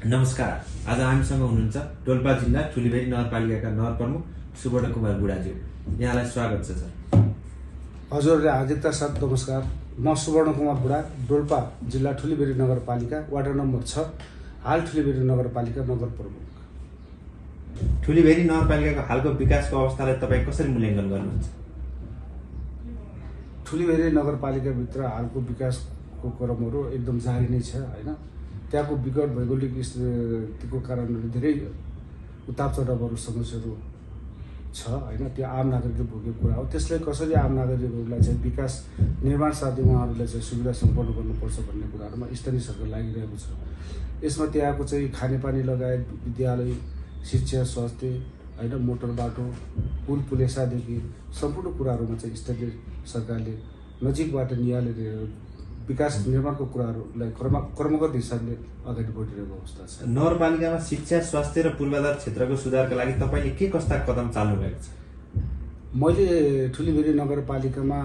नमस्कार। आज हामीसँग हुनुहुन्छ डोल्पा जिल्ला ठुलीबेरी नगरपालिकाका नगर प्रमुख सुवर्ण कुमार बुढाज्यू। यहाँलाई स्वागत छ सर। हजुरहरूले हार्दिकता साथ नमस्कार। म सुवर्ण कुमार बुढा, डोल्पा जिल्ला ठुलीबेरी नगरपालिका वार्ड नम्बर 6, हाल ठुलीबेरी नगरपालिका नगर प्रमुख। ठुलीबेरी नगरपालिकाको हालको विकासको अवस्थालाई तपाईँ कसरी मूल्याङ्कन गर्नुहुन्छ? ठुलीबेरी नगरपालिकाभित्र हालको विकासको क्रमहरू एकदम जारी नै छ हैन। त्यहाँको विकट भौगोलिक स्थितिको कारणले धेरै उतार चढावहरू समस्याहरू छ हैन। त्यो आम नागरिकले भोगेको कुरा हो। त्यसलाई कसरी आम नागरिकहरूलाई चाहिँ विकास निर्माण साथै उहाँहरूलाई चाहिँ सुविधा सम्पन्न गर्नुपर्छ भन्ने कुराहरूमा स्थानीय सरकार लागिरहेको छ। यसमा त्यहाँको चाहिँ खानेपानी लगायत विद्यालय, शिक्षा, स्वास्थ्य हैन, मोटर बाटो, पुल पुलेसादेखि सम्पूर्ण कुराहरूमा चाहिँ स्थानीय सरकारले नजिकबाट नियालेर विकास निर्माणको कुराहरूलाई क्रमगत हिसाबले अगाडि बढिरहेको अवस्था छ। नगरपालिकामा शिक्षा, स्वास्थ्य र पूर्वाधार क्षेत्रको सुधारका लागि तपाईँले के कस्ता कदम चाल्नु भएको छ? मैले ठुलीबेरी नगरपालिकामा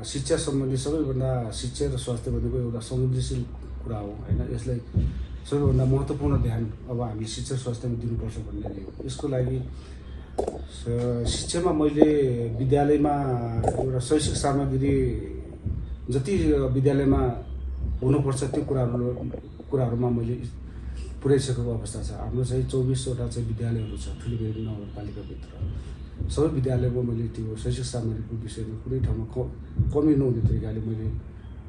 शिक्षा सम्बन्धी सबैभन्दा शिक्षा र स्वास्थ्य भनेको एउटा संवेदनशील कुरा हो हैन। यसलाई सबैभन्दा महत्त्वपूर्ण ध्यान अब हामीले शिक्षा स्वास्थ्यमा दिनुपर्छ भन्ने हो। यसको लागि शिक्षामा मैले विद्यालयमा एउटा शैक्षिक सामग्री जति विद्यालयमा हुनुपर्छ त्यो कुराहरूमा मैले पुर्याइसकेको अवस्था छ। हाम्रो चाहिँ 24वटा चाहिँ विद्यालयहरू छ ठुलीबेरी नगरपालिकाभित्र। सबै विद्यालयमा मैले त्यो शैक्षिक सामग्रीको विषयमा कुनै ठाउँमा कमी नहुने तरिकाले मैले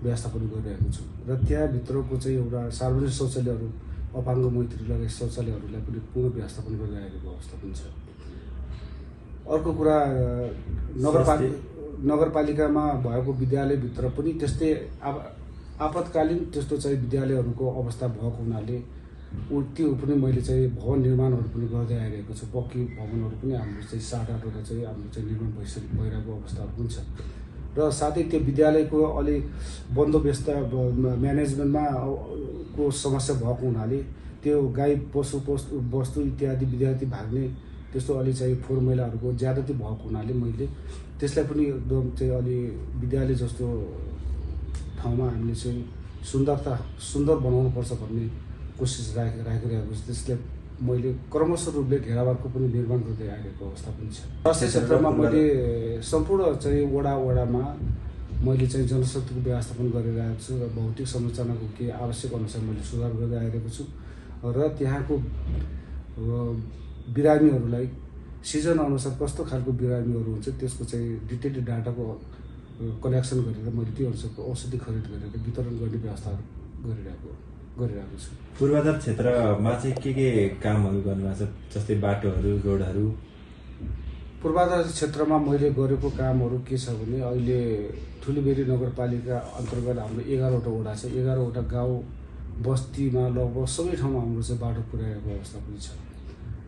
व्यवस्थापन गरिरहेको छु र त्यहाँभित्रको चाहिँ एउटा सार्वजनिक शौचालयहरू, अपाङ्ग मैत्री लगायत शौचालयहरूलाई पनि पूर्ण व्यवस्थापन गरिरहेको अवस्था पनि छ। अर्को कुरा, नगरपालिकामा भएको विद्यालयभित्र पनि त्यस्तै आपतकालीन त्यस्तो चाहिँ विद्यालयहरूको अवस्था भएको हुनाले त्यो पनि मैले चाहिँ भवन निर्माणहरू पनि गर्दै आइरहेको छु। पक्की भवनहरू पनि हाम्रो चाहिँ 7-8वटा चाहिँ हाम्रो चाहिँ निर्माण भइरहेको अवस्थाहरू पनि छ र साथै त्यो विद्यालयको अलि बन्दोबस्त म्यानेजमेन्टमा को समस्या भएको हुनाले त्यो गाई पशु वस्तु इत्यादि विद्यार्थी भाग्ने त्यस्तो अलि चाहिँ फोहोर मैलाहरूको ज्यादती भएको हुनाले मैले त्यसलाई पनि एकदम चाहिँ अलि विद्यालय जस्तो ठाउँमा हामीले चाहिँ सुन्दर बनाउनुपर्छ भन्ने कोसिस राखिरहेको छु। त्यसलाई मैले क्रमशः रूपले घेराबारको पनि निर्माण गर्दै आइरहेको अवस्था पनि छ। स्वास्थ्य क्षेत्रमा मैले सम्पूर्ण चाहिँ वडामा मैले चाहिँ जनशक्तिको व्यवस्थापन गरिरहेको छु र भौतिक संरचनाको के आवश्यक अनुसार मैले सुधार गर्दै आइरहेको छु र त्यहाँको बिरामीहरूलाई सिजन अनुसार कस्तो खालको बिरामीहरू हुन्छ त्यसको चाहिँ डिटेल्ड डाटाको कलेक्सन गरेर मैले त्यो अनुसारको औषधि खरिद गरेर वितरण गर्ने व्यवस्थाहरू गरिरहेको छु। पूर्वाधार क्षेत्रमा चाहिँ के कामहरू गर्नुभएको छ, जस्तै बाटोहरू, रोडहरू? पूर्वाधार क्षेत्रमा मैले गरेको कामहरू के छ भने अहिले ठुलीबेरी नगरपालिका अन्तर्गत हाम्रो 11वटा वडा छ। 11वटा गाउँ बस्तीमा लगभग सबै ठाउँमा हाम्रो चाहिँ बाटो पुर्याएको अवस्था पनि छ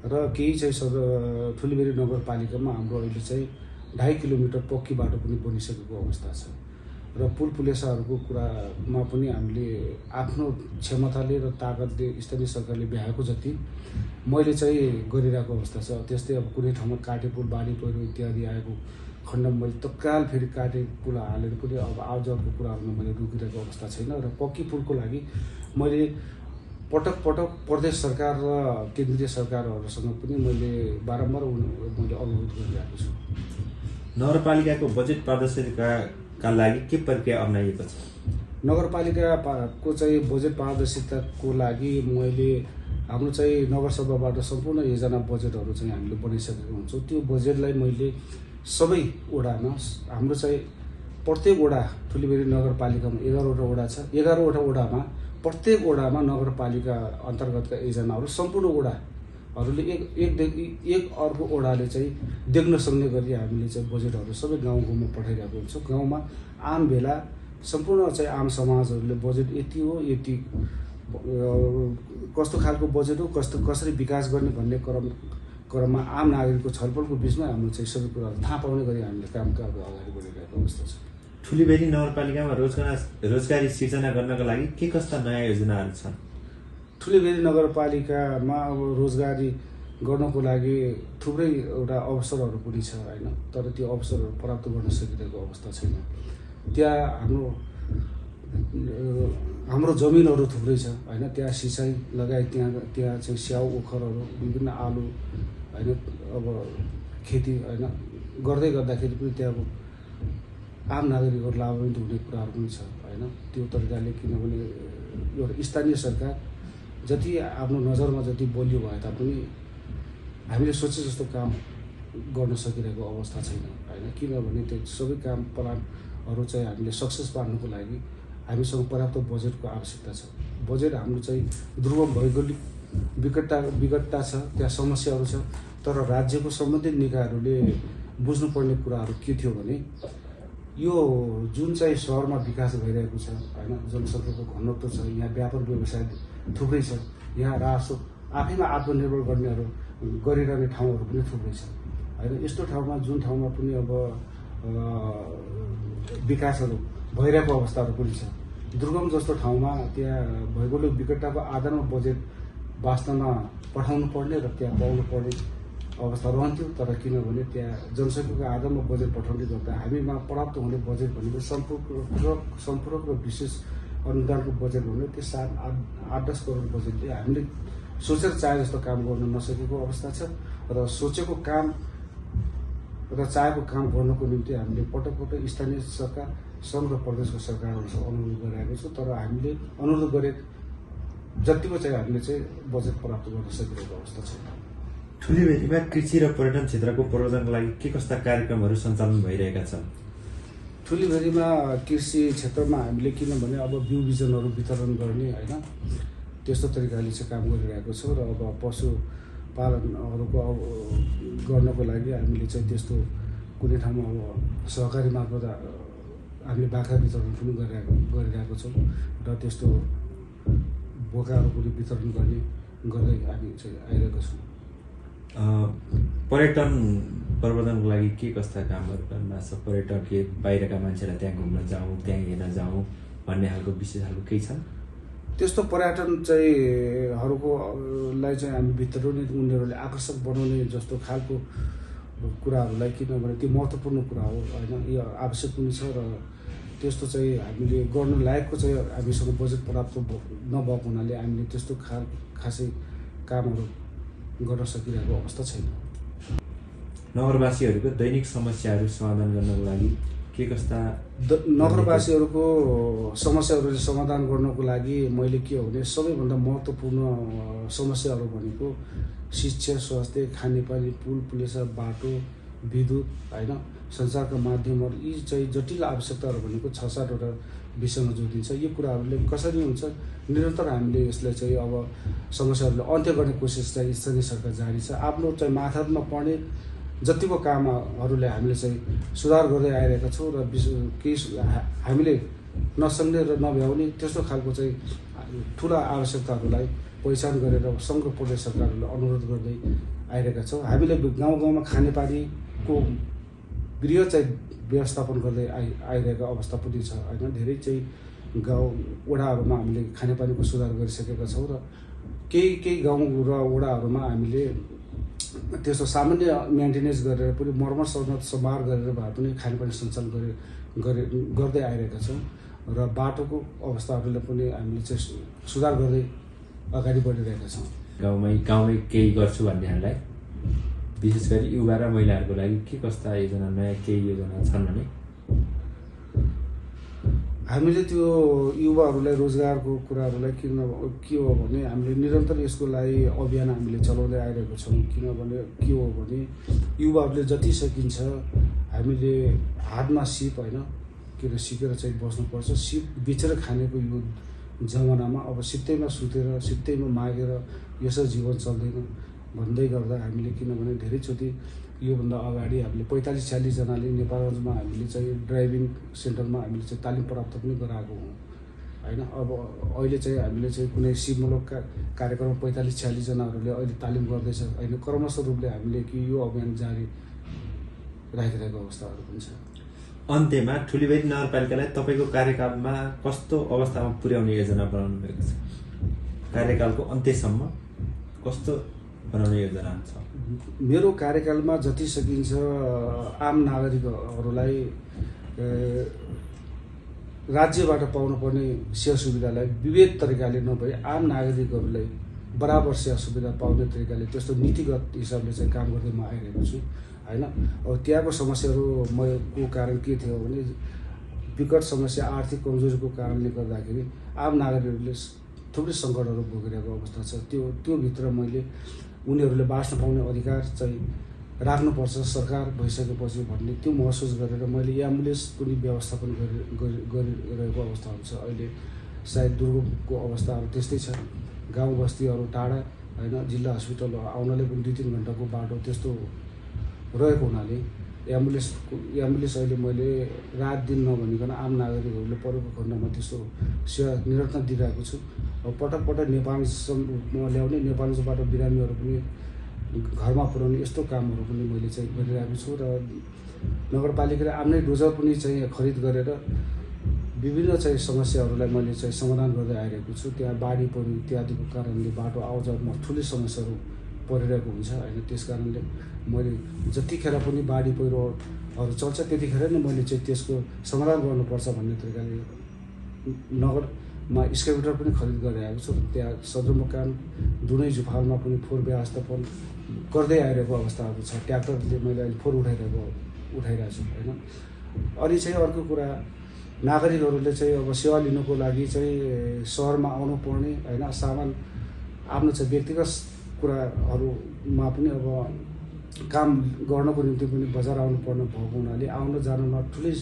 र केही चाहिँ ठुलीबेरी नगरपालिकामा हाम्रो अहिले चाहिँ 2.5 किलोमिटर पक्की बाटो पनि बनिसकेको अवस्था छ र पुल पुलेसाहरूको कुरामा पनि हामीले आफ्नो क्षमताले र ताकतले स्थानीय सरकारले भ्याएको जति मैले चाहिँ गरिरहेको अवस्था छ। त्यस्तै अब कुनै ठाउँमा काटे पुल, बाढी पहिरो इत्यादि आएको खण्डमा मैले तत्काल फेरि काटे पुल हालेर पनि अब आवजावको कुराहरूमा मैले रोकिरहेको अवस्था छैन र पक्की पुलको लागि मैले पटक प्रदेश सरकार र केन्द्रीय सरकारहरूसँग पनि मैले बारम्बार मैले अनुरोध गरिरहेको छु। नगरपालिकाको बजेट पारदर्शिताका लागि के प्रक्रिया अपनाइएको छ? नगरपालिकाको चाहिँ बजेट पारदर्शिताको लागि मैले हाम्रो चाहिँ नगरसभाबाट सम्पूर्ण योजना बजेटहरू चाहिँ हामीले बनाइसकेको हुन्छौँ। त्यो बजेटलाई मैले सबै वडामा हाम्रो चाहिँ प्रत्येक वडा ठुलीबेरी नगरपालिकामा 11वटा वडा छ। 11वटा वडामा प्रत्येक वडामा नगरपालिका अन्तर्गतका योजनाहरू सम्पूर्ण वडाहरूले एक अर्को वडाले चाहिँ देख्न सक्ने गरी हामीले चाहिँ बजेटहरू सबै गाउँमा पठाइरहेको हुन्छ। गाउँमा आम भेला सम्पूर्ण चाहिँ आम समाजहरूले बजेट यति हो, यति कस्तो खालको बजेट हो, कसरी विकास गर्ने भन्ने क्रममा आम नागरिकको छलफलको बिचमा हाम्रो चाहिँ सबै कुराहरू थाहा पाउने गरी हामीले काम अगाडि बढिरहेको अवस्था छ। ठुलीबेरी नगरपालिकामा रोजगारी सिर्जना गर्नका लागि के कस्ता नयाँ योजनाहरू छन्? ठुलीबेरी नगरपालिकामा अब रोजगारी गर्नको लागि थुप्रै एउटा अवसरहरू पनि छ हैन, तर त्यो अवसरहरू प्राप्त गर्न सकिरहेको अवस्था छैन। त्यहाँ हाम्रो हाम्रो जमिनहरू थुप्रै छ होइन, त्यहाँ सिँचाइ लगायत त्यहाँ चाहिँ स्याउ ओखरहरू विभिन्न आलु होइन अब खेती होइन गर्दै गर्दाखेरि पनि त्यहाँ आम नागरिकहरू लाभान्वित हुने कुराहरू पनि छ होइन। त्यो तरिकाले किनभने एउटा स्थानीय सरकार जति आफ्नो नजरमा जति बलियो भए तापनि हामीले सोचे जस्तो काम गर्न सकिरहेको अवस्था छैन होइन। किनभने त्यो सबै काम प्लानहरू चाहिँ हामीले सक्सेस पार्नुको लागि हामीसँग पर्याप्त बजेटको आवश्यकता छ। बजेट हाम्रो चाहिँ दुर्गम भौगोलिक विकटता छ, त्यहाँ समस्याहरू छ, तर राज्यको सम्बन्धित निकायहरूले बुझ्नुपर्ने कुराहरू के थियो भने यो जुन चाहिँ सहरमा विकास भइरहेको छ होइन, जनसङ्ख्याको घनत्व छ, यहाँ व्यापार व्यवसाय थुप्रै छ, यहाँ रासो आफैमा आत्मनिर्भर गर्नेहरू गरिरहने ठाउँहरू पनि थुप्रै छ होइन। यस्तो ठाउँमा जुन ठाउँमा पनि अब विकासहरू भइरहेको अवस्थाहरू पनि छ, दुर्गम जस्तो ठाउँमा त्यहाँ भौगोलिक विकटताको आधारमा बजेट वास्तवमा पठाउनु पर्ने र त्यहाँ पाउनु पर्ने अवस्था रहन्थ्यो। तर किनभने त्यहाँ जनसङ्ख्याको आधारमा बजेट पठाउने गर्दा हामीमा प्राप्त हुने बजेट भनेको सम्पूरक र विशेष अनुदानको बजेट भनेको त्यो 7-8-10 करोड बजेटले हामीले सोचेर चाहे जस्तो काम गर्न नसकेको अवस्था छ र सोचेको काम र चाहेको काम गर्नको निम्ति हामीले पटक पटक स्थानीय सरकार सङ्घ र प्रदेशको सरकारहरूसँग अनुरोध गरिरहेको छौँ। तर हामीले अनुरोध गरे जतिको चाहिँ हामीले चाहिँ बजेट प्राप्त गर्न सकिरहेको अवस्था छैन। ठुलीबेटीमा कृषि र पर्यटन क्षेत्रको प्रवर्धनको लागि के कस्ता कार्यक्रमहरू सञ्चालन भइरहेका छन्? ठुलीबेटीमा कृषि क्षेत्रमा हामीले किनभने अब बिउ बिजनहरू वितरण गर्ने होइन त्यस्तो तरिकाले चाहिँ काम गरिरहेको छौँ र अब पशुपालनहरूको गर्नको लागि हामीले चाहिँ त्यस्तो कुनै ठाउँमा अब सहकारी मार्फत हामीले बाख्रा वितरण पनि गरिरहेको छौँ र त्यस्तो बोकाहरू पनि वितरण गर्दै हामी चाहिँ आइरहेको छौँ। पर्यटन प्रवर्धनको लागि के कस्ता कामहरू गर्नु छ? पर्यटकले बाहिरका मान्छेलाई त्यहाँ घुम्न जाउँ, त्यहाँ हेर्न जाउँ भन्ने खालको विशेष खालको केही छन्? त्यस्तो पर्यटन चाहिँ हरूलाई चाहिँ हामी भित्र नै उनीहरूले आकर्षक बनाउने जस्तो खालको कुराहरूलाई, किनभने त्यो महत्त्वपूर्ण कुरा हो होइन, यो आवश्यक पनि छ र त्यस्तो चाहिँ हामीले गर्नु लायकको चाहिँ हामीसँग बजेट प्राप्त नभएको हुनाले हामीले त्यस्तो खासै कामहरू गर्न सकिरहेको अवस्था छैन। नगरवासीहरूको दैनिक समस्याहरू समाधान गर्नको लागि के कस्ता नगरवासीहरूको समस्याहरू समाधान गर्नको लागि मैले के हो भने सबैभन्दा महत्त्वपूर्ण समस्याहरू भनेको शिक्षा, स्वास्थ्य, खानेपानी, पुल पुलेसा, बाटो, विद्युत होइन, सञ्चारका माध्यमहरू, यी चाहिँ जटिल आवश्यकताहरू भनेको 6-7वटा विषयमा जोडिन्छ। यो कुराहरूले कसरी हुन्छ, निरन्तर हामीले यसलाई चाहिँ अब समस्याहरूलाई अन्त्य गर्ने कोसिस चाहिँ स्थानीय सरकार जारी छ। आफ्नो चाहिँ माथामा पर्ने जतिको कामहरूलाई हामीले चाहिँ सुधार गर्दै आइरहेका छौँ र केही हामीले नसक्ने र नभ्याउने त्यस्तो खालको चाहिँ ठुला आवश्यकताहरूलाई पहिचान गरेर सङ्घ र प्रदेश सरकारहरूले अनुरोध गर्दै आइरहेका छौँ। हामीले गाउँ गाउँमा खानेपानीको गृह चाहिँ व्यवस्थापन गर्दै आइरहेको अवस्था पनि छ होइन। धेरै चाहिँ गाउँ वडाहरूमा हामीले खानेपानीको सुधार गरिसकेका छौँ र केही गाउँ र वडाहरूमा हामीले त्यस्तो सामान्य मेन्टेनेन्स गरेर पनि मर्मत सम्भार गरेर भए पनि खानेपानी सञ्चालन गर्दै आइरहेका छौँ र बाटोको अवस्थाहरूलाई पनि हामीले चाहिँ सुधार गर्दै अगाडि बढिरहेका छौँ। गाउँमै केही गर्छु भन्नेहरूलाई विशेष गरी युवा र महिलाहरूको लागि के कस्ता योजना, नयाँ केही योजना छन् भने? हामीले त्यो युवाहरूलाई रोजगारको कुराहरूलाई के हो भने हामीले निरन्तर यसको लागि अभियान हामीले चलाउँदै आइरहेको छौँ। किनभने के हो भने युवाहरूले जति सकिन्छ हामीले हातमा सिप होइन किन सिकेर चाहिँ बस्नुपर्छ। सिप बेचेर खानेको यो जमानामा अब सित्तैमा सुतेर सित्तैमा मागेर यसो जीवन चल्दैन भन्दै गर्दा हामीले किनभने धेरैचोटि योभन्दा अगाडि हामीले 45-46 जनाले नेपालगञ्जमा हामीले चाहिँ ड्राइभिङ सेन्टरमा हामीले चाहिँ तालिम प्राप्त पनि गराएको हौँ होइन। अब अहिले चाहिँ हामीले चाहिँ कुनै सिपमूलक कार्यक्रम 45-46 जनाहरूले अहिले तालिम गर्दैछ होइन। क्रमशः रूपले हामीले कि यो अभियान जारी राखिरहेको अवस्थाहरू पनि छ। अन्त्यमा ठुलीबेटी नगरपालिकालाई तपाईँको कार्यकालमा कस्तो अवस्थामा पुर्याउने योजना बनाउनु भएको छ? कार्यकालको अन्त्यसम्म कस्तो बनाउने योजना छ? मेरो कार्यकालमा जति सकिन्छ आम नागरिकहरूलाई राज्यबाट पाउनुपर्ने सेवा सुविधालाई विविध तरिकाले नभई आम नागरिकहरूलाई बराबर सेवा सुविधा पाउने तरिकाले त्यस्तो नीतिगत हिसाबले चाहिँ काम गर्दै म आइरहेको छु होइन। अब त्यहाँको समस्याहरूको कारण के थियो भने विकट समस्या आर्थिक कमजोरीको कारणले गर्दाखेरि आम नागरिकहरूले थुप्रै सङ्कटहरू भोगिरहेको अवस्था छ। त्योभित्र मैले उनीहरूले बाँच्न पाउने अधिकार चाहिँ राख्नुपर्छ सरकार भइसकेपछि भन्ने त्यो महसुस गरेर मैले एम्बुलेन्स पनि व्यवस्थापन गरिरहेको अवस्थाहरू छ। अहिले सायद दुर्गमको अवस्थाहरू त्यस्तै छ, गाउँ बस्तीहरू टाढा होइन, जिल्ला हस्पिटल आउनलाई पनि 2-3 घन्टाको बाटो त्यस्तो रहेको हुनाले एम्बुलेन्स अहिले मैले रात दिन नभनिकन आम नागरिकहरूले परेको खण्डमा त्यस्तो सेवा निरन्तर दिइरहेको छु। अब पटक नेपालसम्म ल्याउने, नेपालबाट बिरामीहरू पनि घरमा पुर्याउने यस्तो कामहरू पनि मैले चाहिँ गरिरहेको छु। र नगरपालिकाले आफ्नै डोजर पनि चाहिँ खरिद गरेर विभिन्न चाहिँ समस्याहरूलाई मैले चाहिँ समाधान गर्दै आइरहेको छु। त्यहाँ बाढी पहिरो इत्यादिको कारणले बाटो आउजाउमा ठुलै समस्याहरू परिरहेको हुन्छ होइन। त्यस कारणले मैले जतिखेर पनि बाढी पहिरोहरू चल्छ त्यतिखेर नै मैले चाहिँ त्यसको समाधान गर्नुपर्छ भन्ने तरिकाले नगरमा एक्सकाभेटर पनि खरिद गरिरहेको छु। त्यहाँ सदरमुकाम दुनै जुफालमा पनि फोहोर व्यवस्थापन गर्दै आइरहेको अवस्थाहरू छ। ट्र्याक्टरले मैले अहिले फोहोर उठाइरहेको छु होइन। अनि चाहिँ अर्को कुरा, नागरिकहरूले चाहिँ अब सेवा लिनको लागि चाहिँ सहरमा आउनु पर्ने होइन, सामान आफ्नो चाहिँ व्यक्तिगत कुराहरूमा पनि अब काम गर्नको निम्ति पनि बजार आउनु पर्ने भएको हुनाले आउन जानमा ठुलै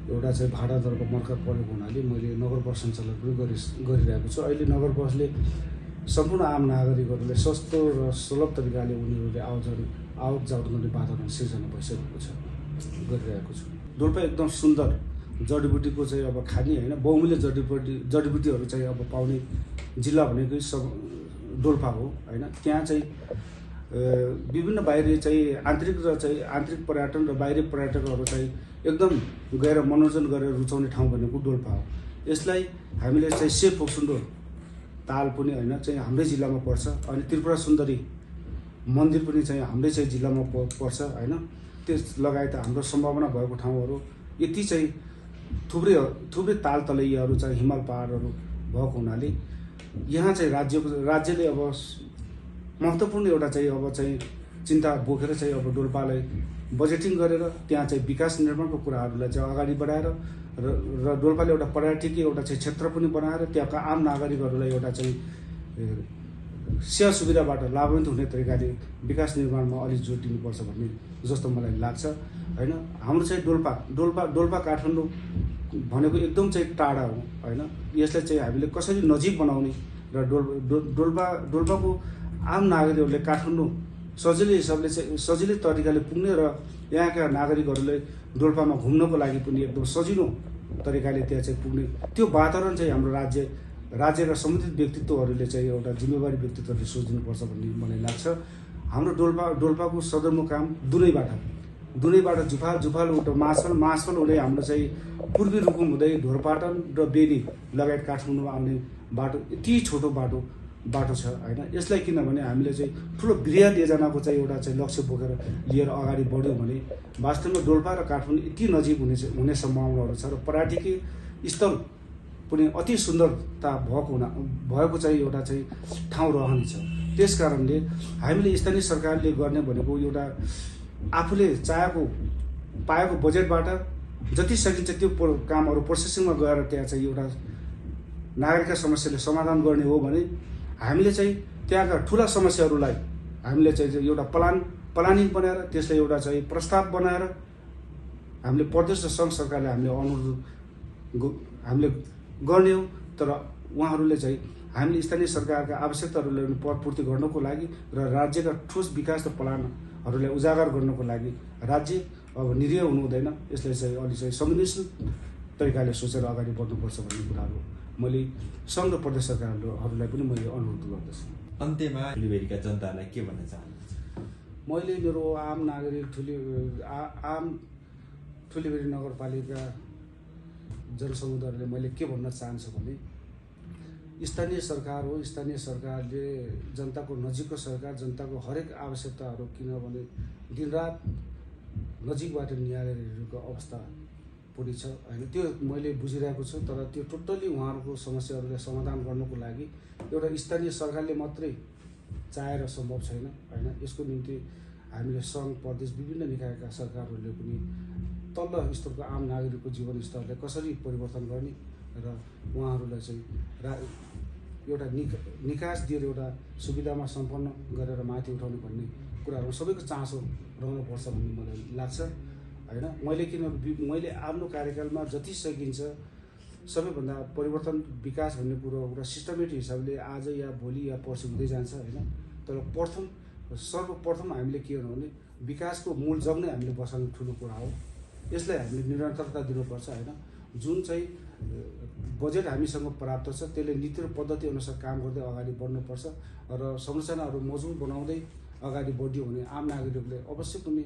एउटा चाहिँ भाडा दरको मर्का परेको हुनाले मैले नगर बस सञ्चालन पनि गरिरहेको छु। अहिले नगर बसले सम्पूर्ण आम नागरिकहरूले सस्तो र सुलभ तरिकाले उनीहरूले आवत जावत गर्ने वातावरण सिर्जना भइसकेको छ, गरिरहेको छु। डोल्पा एकदम सुन्दर जडीबुटीको चाहिँ अब खाने होइन, बहुमूल्य जडीबुटीहरू चाहिँ अब पाउने जिल्ला भनेकै डोल्पा हो होइन। त्यहाँ चाहिँ विभिन्न बाहिरी चाहिँ आन्तरिक पर्यटन र बाहिरी पर्यटकहरू चाहिँ एकदम गएर मनोरञ्जन गरेर रुचाउने ठाउँ भनेको डोल्पा हो। यसलाई हामीले चाहिँ सेप फोक्सुन्डो ताल पनि होइन चाहिँ हाम्रै जिल्लामा पर्छ। अनि त्रिपुरा सुन्दरी मन्दिर पनि चाहिँ हाम्रै चाहिँ जिल्लामा पर्छ होइन। त्यस लगायत हाम्रो सम्भावना भएको ठाउँहरू यति चाहिँ थुप्रै ताल तलैयाहरू चाहिँ हिमाल पहाडहरू भएको हुनाले यहाँ चाहिँ राज्यले अब महत्त्वपूर्ण एउटा चाहिँ अब चाहिँ चिन्ता बोकेर चाहिँ अब डोल्पालाई बजेटिङ गरेर त्यहाँ चाहिँ विकास निर्माणको कुराहरूलाई चाहिँ अगाडि बढाएर र डोल्पाले एउटा पर्यटकीय एउटा चाहिँ क्षेत्र पनि बनाएर त्यहाँका आम नागरिकहरूलाई एउटा चाहिँ सेवा सुविधाबाट लाभान्वित हुने तरिकाले विकास निर्माणमा अलिक जोड दिनुपर्छ भन्ने जस्तो मलाई लाग्छ होइन। हाम्रो चाहिँ डोल्पा काठमाडौँ भनेको एकदम चाहिँ टाढा हो होइन। यसलाई चाहिँ हामीले कसरी नजिक बनाउने र डोल्पाको आम नागरिकहरूले काठमाडौँ सजिलै तरिकाले पुग्ने र यहाँका नागरिकहरूले डोल्पामा घुम्नको लागि पनि एकदम सजिलो तरिकाले त्यहाँ चाहिँ पुग्ने त्यो वातावरण चाहिँ हाम्रो राज्यका सम्बन्धित व्यक्तित्वहरूले चाहिँ एउटा जिम्मेवारी व्यक्तित्वहरूले सोचिदिनुपर्छ भन्ने मलाई लाग्छ। हाम्रो डोल्पाको सदरमुकाम दुनैबाट जुफाल उठ्दा माछल हुँदै हाम्रो चाहिँ पूर्वी रुकुम हुँदै ढोरपाटन र बेनी लगायत काठमाडौँमा आउने बाटो यति छोटो बाटो छ होइन। यसलाई किनभने हामीले चाहिँ ठुलो बृहत योजनाको चाहिँ एउटा चाहिँ लक्ष्य बोकेर लिएर अगाडि बढ्यौँ भने वास्तवमा डोल्पा र काठमाडौँ यति नजिक हुने सम्भावनाहरू छ र पर्यटकीय स्थल पनि अति सुन्दरता भएको चाहिँ एउटा चाहिँ ठाउँ रहनेछ। त्यस कारणले हामीले स्थानीय सरकारले गर्ने भनेको एउटा आफूले पाएको बजेटबाट जति सकिन्छ त्यो कामहरू प्रोसेसिङमा गएर त्यहाँ चाहिँ एउटा नागरिकका समस्याले समाधान गर्ने हो भने हामीले चाहिँ त्यहाँका ठुला समस्याहरूलाई हामीले चाहिँ एउटा प्लानिङ बनाएर त्यसलाई एउटा चाहिँ प्रस्ताव बनाएर हामीले प्रदेश र सङ्घ सरकारले हामीले गर्ने हो। तर उहाँहरूले चाहिँ हामीले स्थानीय सरकारका आवश्यकताहरूलाई पूर्ति गर्नको लागि र राज्यका ठोस विकास र प्लानहरूलाई उजागर गर्नको लागि राज्य अब निरीह हुनु हुँदैन। यसलाई चाहिँ अलि चाहिँ संवेदनशील तरिकाले सोचेर अगाडि बढ्नुपर्छ भन्ने कुराहरू मैले सङ्घ र प्रदेश सरकारहरूलाई पनि मैले अनुरोध गर्दछु। अन्त्यमा ठुलीबेरीका जनतालाई के भन्न चाहनुहुन्छ? मैले मेरो आम नागरिक ठुलीबेरी नगरपालिका जनसमुदायहरूले मैले के भन्न चाहन्छु भने स्थानीय सरकार हो। स्थानीय सरकारले जनताको नजिकको सरकार, जनताको हरेक आवश्यकताहरू किनभने दिनरात नजिकबाट निहालेर हेरेको अवस्था पनि छ होइन, त्यो मैले बुझिरहेको छु। तर त्यो टोटल्ली उहाँहरूको समस्याहरूलाई समाधान गर्नुको लागि एउटा स्थानीय सरकारले मात्रै चाहेर सम्भव छैन होइन। यसको निम्ति हामीले सङ्घ प्रदेश विभिन्न निकायका सरकारहरूले पनि तल्लो स्तरको आम नागरिकको जीवनस्तरलाई कसरी परिवर्तन गर्ने र उहाँहरूलाई चाहिँ एउटा निकास दिएर एउटा सुविधामा सम्पन्न गरेर माथि उठाउने भन्ने कुराहरू सबैको चासो रहनुपर्छ भन्ने मलाई लाग्छ होइन। मैले आफ्नो कार्यकालमा जति सकिन्छ सबैभन्दा परिवर्तन विकास भन्ने कुरो एउटा सिस्टमेटिक हिसाबले आज या भोलि या पर्सि हुँदै जान्छ होइन। तर सर्वप्रथम हामीले के गर्नु भने विकासको मूल जग नै हामीले बसाल्नु ठुलो कुरा हो। यसलाई हामीले निरन्तरता दिनुपर्छ होइन। जुन चाहिँ बजेट हामीसँग प्राप्त छ त्यसले नीति र पद्धति अनुसार काम गर्दै अगाडि बढ्नुपर्छ र संरचनाहरू मजबुत बनाउँदै अगाडि बढ्यो भने आम नागरिकले अवश्य पनि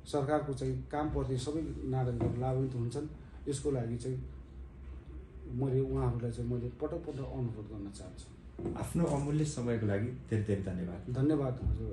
सरकारको चाहिँ कामप्रति सबै नागरिकहरू लाभान्वित हुन्छन्। यसको लागि चाहिँ मैले उहाँहरूलाई चाहिँ मैले पटक अनुरोध गर्न चाहन्छु। आफ्नो अमूल्य समयको लागि धेरै धेरै धन्यवाद। धन्यवाद हजुर।